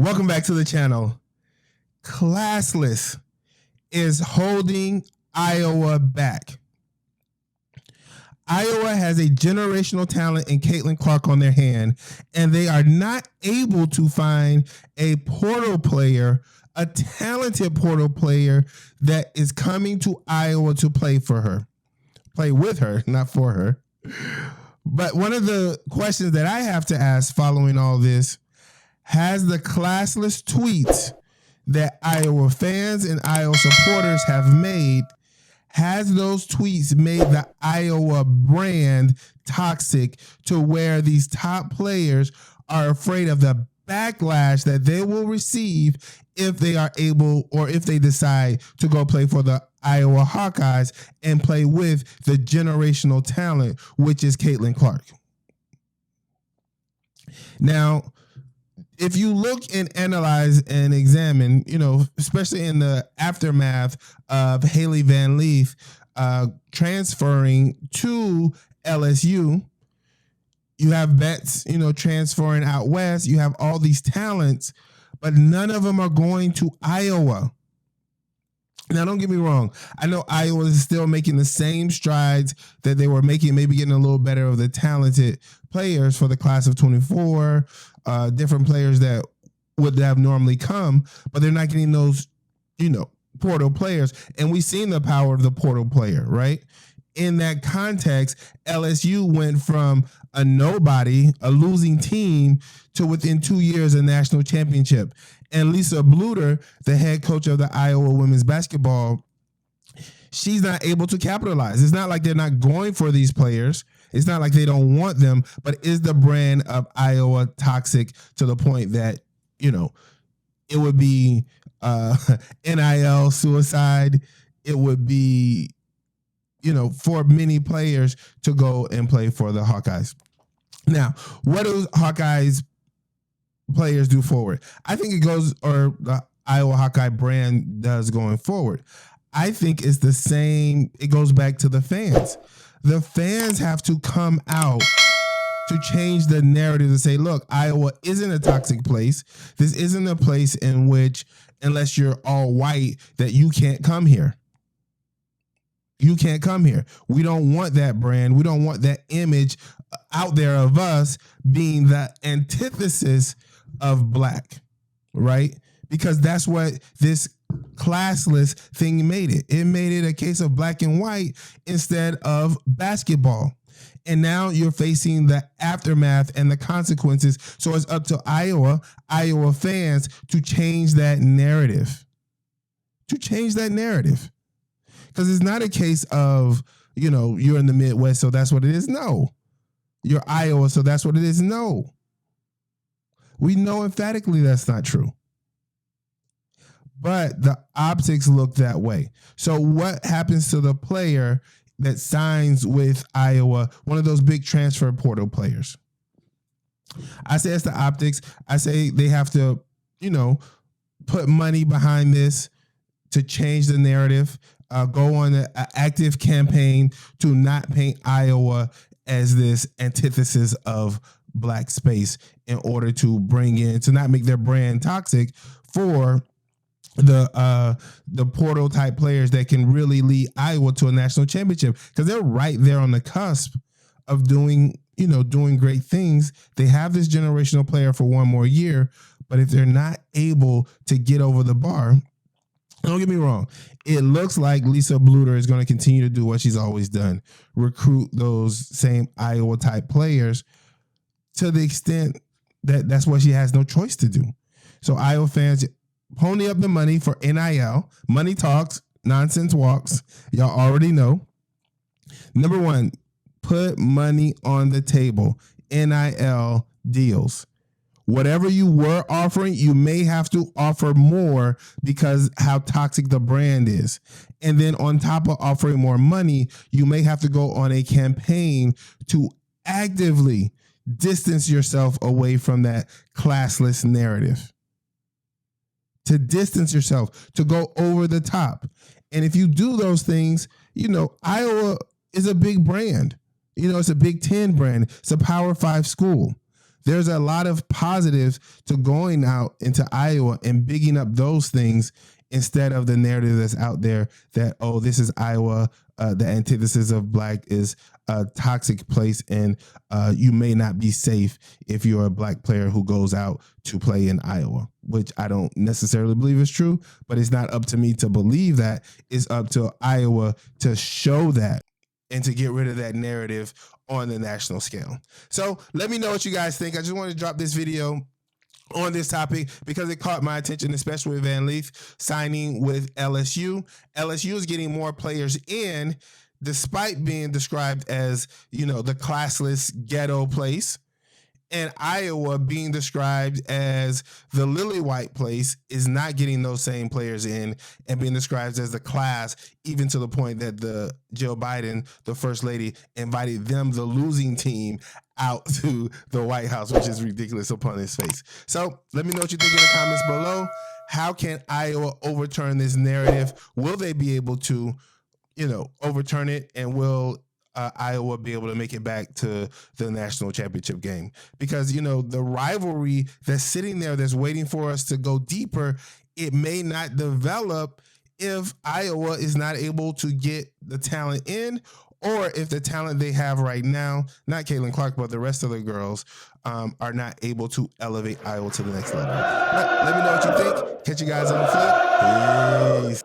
Welcome back to the channel. Classless is holding Iowa back. Iowa has a generational talent in Caitlin Clark on their hand, and they are not able to find a portal player, a talented portal player that is coming to Iowa to play with her, not for her. But one of the questions that I have to ask following all this, has the classless tweets that Iowa fans and Iowa supporters have made, has those tweets made the Iowa brand toxic to where these top players are afraid of the backlash that they will receive if they are able, or if they decide to go play for the Iowa Hawkeyes and play with the generational talent, which is Caitlin Clark? Now, if you look and analyze and examine, especially in the aftermath of Hailey Van Lith transferring to LSU, you have Betts, transferring out west. You have all these talents, but none of them are going to Iowa. Now, don't get me wrong. I know Iowa is still making the same strides that they were making, maybe getting a little better of the talented players for the class of 24, different players that would have normally come, but they're not getting those, portal players. And we've seen the power of the portal player, right? In that context, LSU went from a nobody, a losing team, to within 2 years a national championship. And Aneesah Morrow, the head coach of the Iowa women's basketball, she's not able to capitalize. It's not like they're not going for these players. It's not like they don't want them, but is the brand of Iowa toxic to the point that, it would be NIL suicide. It would be, for many players to go and play for the Hawkeyes. Now, what do Hawkeyes players do forward? I think it goes, or the Iowa Hawkeye brand does going forward. I think it's the same. It goes back to the fans. The fans have to come out to change the narrative to say, look, Iowa isn't a toxic place. This isn't a place in which, unless you're all white, that you can't come here. You can't come here. We don't want that brand. We don't want that image out there of us being the antithesis of black, right? Because that's what this classless thing made it. It made it a case of black and white instead of basketball. And now you're facing the aftermath and the consequences. So it's up to Iowa fans to change that narrative. Because it's not a case of, you're in the Midwest, so that's what it is. No. You're Iowa, so that's what it is. No. We know emphatically that's not true. But the optics look that way. So what happens to the player that signs with Iowa, one of those big transfer portal players? I say it's the optics. I say they have to, put money behind this to change the narrative, go on an active campaign to not paint Iowa as this antithesis of black space in order to to not make their brand toxic for the portal type players that can really lead Iowa to a national championship, because they're right there on the cusp of doing great things. They have this generational player for one more year, but if they're not able to get over the bar, don't get me wrong, it looks like Aneesah Morrow is going to continue to do what she's always done, recruit those same Iowa type players to the extent that that's what she has no choice to do. So Iowa fans, pony up the money for NIL. Money talks, nonsense walks. Y'all already know. Number one, put money on the table. NIL deals. Whatever you were offering, you may have to offer more because how toxic the brand is. And then on top of offering more money, you may have to go on a campaign to actively distance yourself away from that classless narrative. To distance yourself, to go over the top. And if you do those things, Iowa is a big brand. It's a Big Ten brand. It's a Power 5 school. there's a lot of positives to going out into Iowa and bigging up those things instead of the narrative that's out there that, oh, this is Iowa, the antithesis of black is a toxic place, and you may not be safe if you're a black player who goes out to play in Iowa, which I don't necessarily believe is true, but it's not up to me to believe that. It's up to Iowa to show that and to get rid of that narrative on the national scale. So let me know what you guys think. I just wanted to drop this video on this topic because it caught my attention, especially with Van Lith signing with LSU. LSU is getting more players in despite being described as, you know, the classless ghetto place. And Iowa being described as the lily white place is not getting those same players in and being described as the class, even to the point that the Jill Biden, the first lady, invited them, the losing team, out to the White House, which is ridiculous upon his face. So let me know what you think in the comments below. How can Iowa overturn this narrative? Will they be able to, you know, overturn it? And will Iowa be able to make it back to the national championship game? Because, you know, the rivalry that's sitting there that's waiting for us to go deeper, it may not develop if Iowa is not able to get the talent in, or if the talent they have right now, not Caitlin Clark, but the rest of the girls, are not able to elevate Iowa to the next level. But let me know what you think. Catch you guys on the flip. Peace.